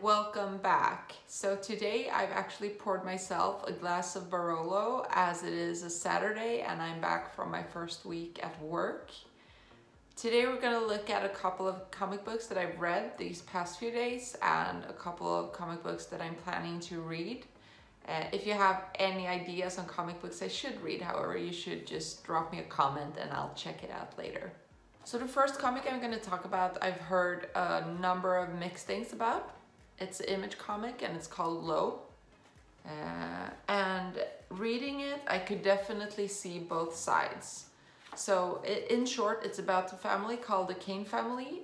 welcome back. So today I've actually poured myself a glass of Barolo as it is a Saturday and I'm back from my first week at work. Today we're going to look at a couple of comic books that I've read these past few days and a couple of comic books that I'm planning to read. If you have any ideas on comic books I should read, however, you should just drop me a comment and I'll check it out later. So the first comic I'm going to talk about, I've heard a number of mixed things about. It's an Image comic and it's called Low. And reading it, I could definitely see both sides. So in short, it's about a family called the Kane family.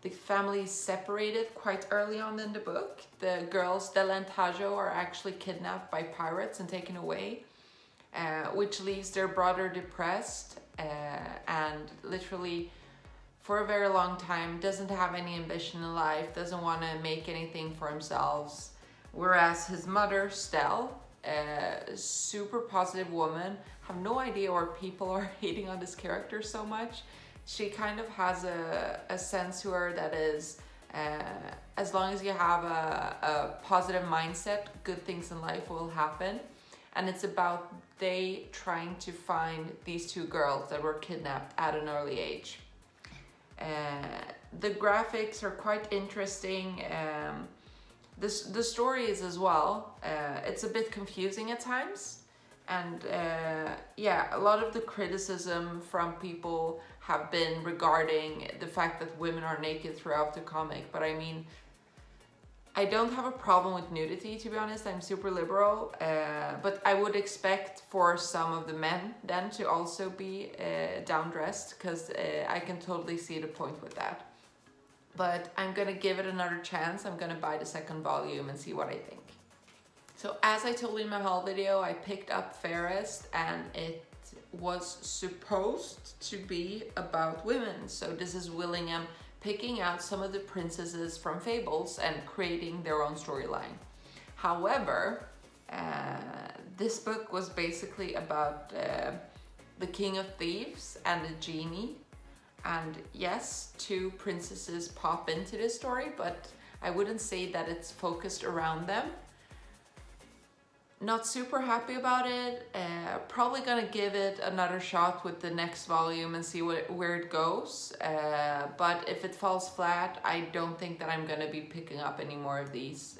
The family is separated quite early on in the book. The girls, Della and Tajo, are actually kidnapped by pirates and taken away, which leaves their brother depressed and literally for a very long time doesn't have any ambition in life, doesn't want to make anything for themselves. Whereas his mother, Stell, a super positive woman, have no idea why people are hating on this character so much. She kind of has a sense to her that is, as long as you have a positive mindset, good things in life will happen. And it's about they trying to find these two girls that were kidnapped at an early age. The graphics are quite interesting. The story is as well. It's a bit confusing at times. And yeah, a lot of the criticism from people have been regarding the fact that women are naked throughout the comic. But I mean, I don't have a problem with nudity, to be honest. I'm super liberal, but I would expect for some of the men then to also be down-dressed, because I can totally see the point with that. But I'm gonna give it another chance. I'm gonna buy the second volume and see what I think. So as I told you in my haul video, I picked up Fairest and it was supposed to be about women. So this is Willingham picking out some of the princesses from fables and creating their own storyline. However, this book was basically about the King of Thieves and the genie. And yes, two princesses pop into this story, but I wouldn't say that it's focused around them. Not super happy about it. Probably gonna give it another shot with the next volume and see where it goes. But if it falls flat, I don't think that I'm gonna be picking up any more of these.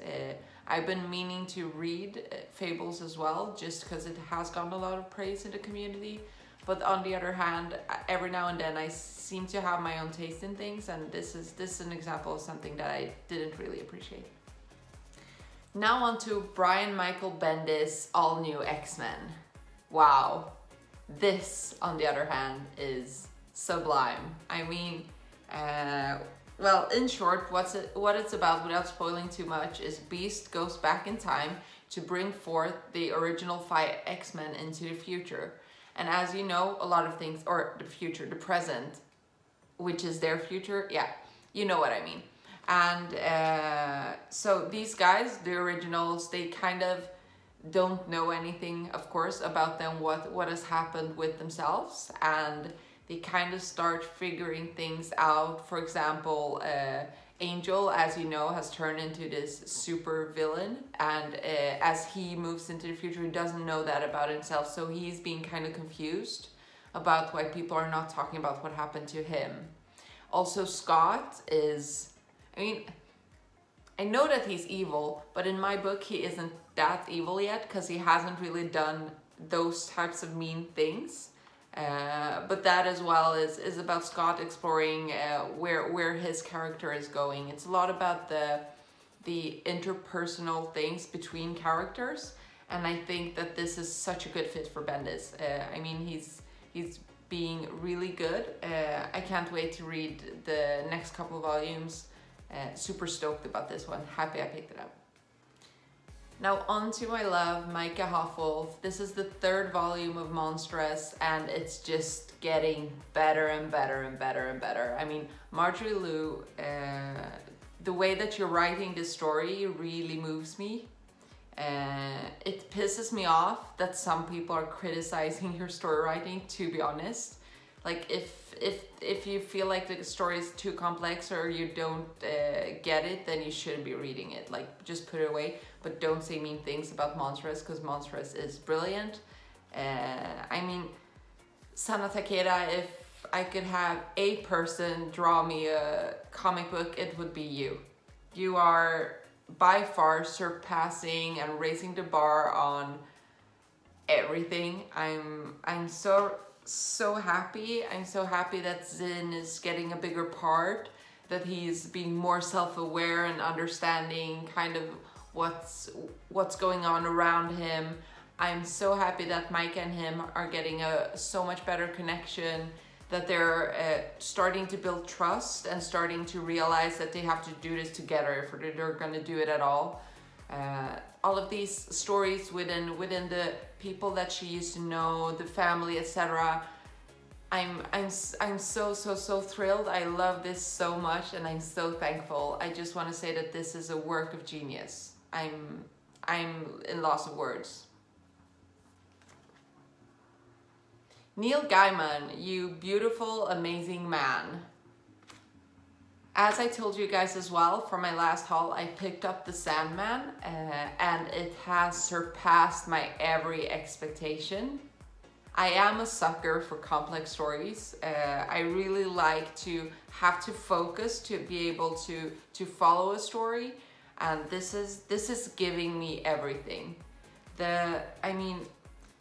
I've been meaning to read Fables as well, just because it has gotten a lot of praise in the community. But on the other hand, every now and then I seem to have my own taste in things, and this is an example of something that I didn't really appreciate. Now on to Brian Michael Bendis' all-new X-Men. Wow. This, on the other hand, is sublime. I mean, well, in short, what it's about, without spoiling too much, is Beast goes back in time to bring forth the original 5 X-Men into the future. And as you know, a lot of things, or the future, the present, which is their future, yeah, you know what I mean. And so these guys, the originals, they kind of don't know anything, of course, about them, what has happened with themselves, and they kind of start figuring things out. For example, Angel, as you know, has turned into this super villain, and as he moves into the future, he doesn't know that about himself, so he's being kind of confused about why people are not talking about what happened to him. Also, Scott is, I mean, I know that he's evil, but in my book he isn't that evil yet, because he hasn't really done those types of mean things. But that as well is about Scott exploring where his character is going. It's a lot about the interpersonal things between characters, and I think that this is such a good fit for Bendis. I mean, he's being really good. I can't wait to read the next couple of volumes. Super stoked about this one. Happy I picked it up. Now on to my love, Micah Hoffwolf. This is the 3rd volume of Monstrous, and it's just getting better and better and better and better. I mean, Marjorie Liu, the way that you're writing this story really moves me. It pisses me off that some people are criticizing your story writing, to be honest. Like if you feel like the story is too complex or you don't get it, then you shouldn't be reading it. Like, just put it away, but don't say mean things about Monstress, because Monstress is brilliant. I mean, Sana Takeda, if I could have a person draw me a comic book, it would be you. You are by far surpassing and raising the bar on everything. I'm so happy. I'm so happy that Zin is getting a bigger part, that he's being more self-aware and understanding kind of what's going on around him. I'm so happy that Mike and him are getting a so much better connection, that they're starting to build trust and starting to realize that they have to do this together if they're going to do it at all. All of these stories within the people that she used to know, the family, etc. I'm so thrilled. I love this so much, and I'm so thankful. I just want to say that this is a work of genius. I'm in loss of words. Neil Gaiman, you beautiful, amazing man. As I told you guys as well, for my last haul, I picked up The Sandman, and it has surpassed my every expectation. I am a sucker for complex stories. I really like to have to focus to be able to follow a story, and this is giving me everything. I mean,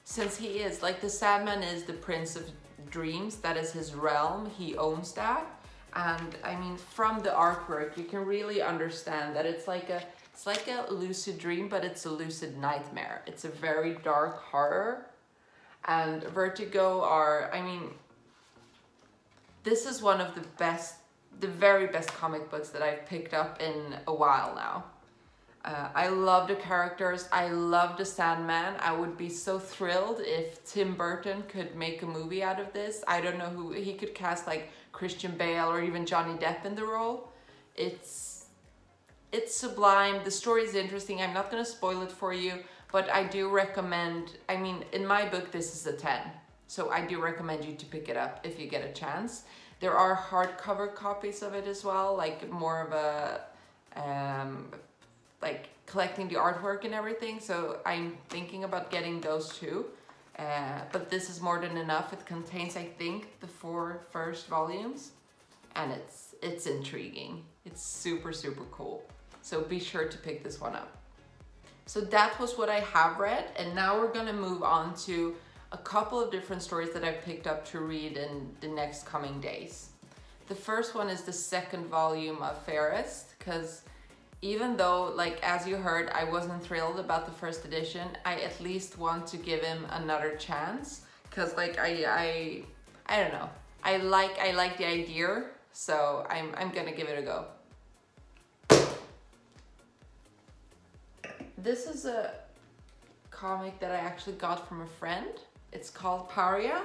since he is, like, the Sandman is the Prince of Dreams, that is his realm, he owns that. And I mean, from the artwork, you can really understand that it's like a lucid dream, but it's a lucid nightmare. It's a very dark horror. And Vertigo I mean, this is one of the very best comic books that I've picked up in a while now. I love the characters, I love the Sandman. I would be so thrilled if Tim Burton could make a movie out of this. I don't know who, he could cast like Christian Bale or even Johnny Depp in the role. It's sublime, the story is interesting. I'm not gonna spoil it for you, but I do recommend, I mean, in my book this is a 10. So I do recommend you to pick it up if you get a chance. There are hardcover copies of it as well, like more of a, like collecting the artwork and everything, so I'm thinking about getting those too. But this is more than enough. It contains, I think, the 4 first volumes, and it's intriguing. It's super cool. So be sure to pick this one up. So that was what I have read, and now we're gonna move on to a couple of different stories that I've picked up to read in the next coming days. The first one is the 2nd volume of Fairest, because even though, like, as you heard, I wasn't thrilled about the 1st edition, I at least want to give him another chance, because, like, I don't know, I like the idea, so I'm gonna give it a go. This is a comic that I actually got from a friend. It's called Paria.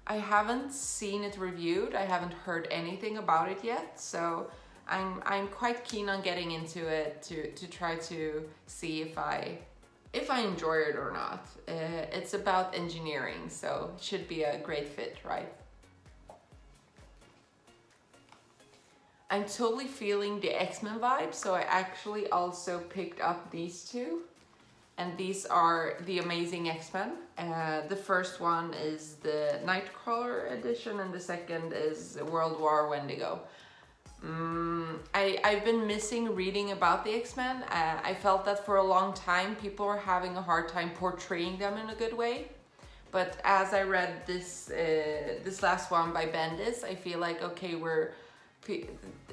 I haven't seen it reviewed, I haven't heard anything about it yet, so I'm quite keen on getting into it to try to see if I enjoy it or not. It's about engineering, so it should be a great fit, right? I'm totally feeling the X-Men vibe, so I actually also picked up these two. And these are the Amazing X-Men. The first one is the Nightcrawler edition, and the second is World War Wendigo. I've been missing reading about the X-Men. I felt that for a long time people were having a hard time portraying them in a good way. But as I read this last one by Bendis, I feel like, okay,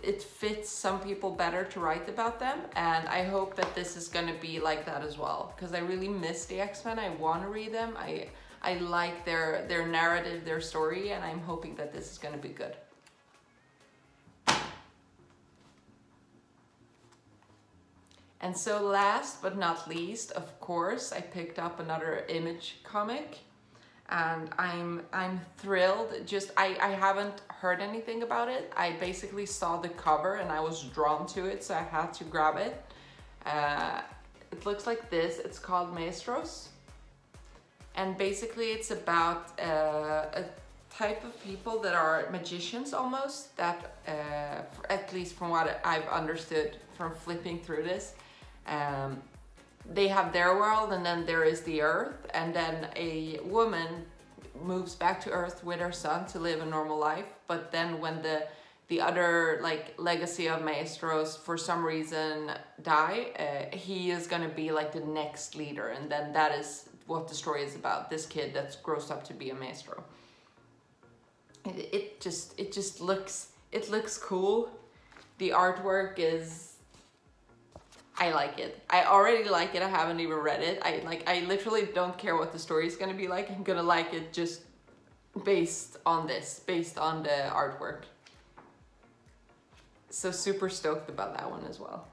it fits some people better to write about them, and I hope that this is gonna be like that as well, because I really miss the X-Men. I want to read them. I like their narrative, their story, and I'm hoping that this is gonna be good. And so last but not least, of course, I picked up another Image comic, and I'm thrilled. Just I haven't heard anything about it. I basically saw the cover and I was drawn to it, so I had to grab it. It looks like this. It's called Maestros, and basically it's about type of people that are magicians almost, that at least from what I've understood from flipping through this, they have their world and then there is the earth, and then a woman moves back to earth with her son to live a normal life, but then when the other like legacy of maestros for some reason die, he is gonna be like the next leader, and then that is what the story is about, this kid that grows up to be a maestro. It just looks cool. The artwork is, I like it. I already like it. I haven't even read it. I literally don't care what the story is gonna be like. I'm gonna like it just based on this, based on the artwork. So super stoked about that one as well.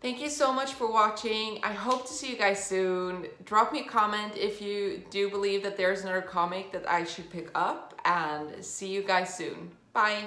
Thank you so much for watching. I hope to see you guys soon. Drop me a comment if you do believe that there's another comic that I should pick up, and see you guys soon. Bye.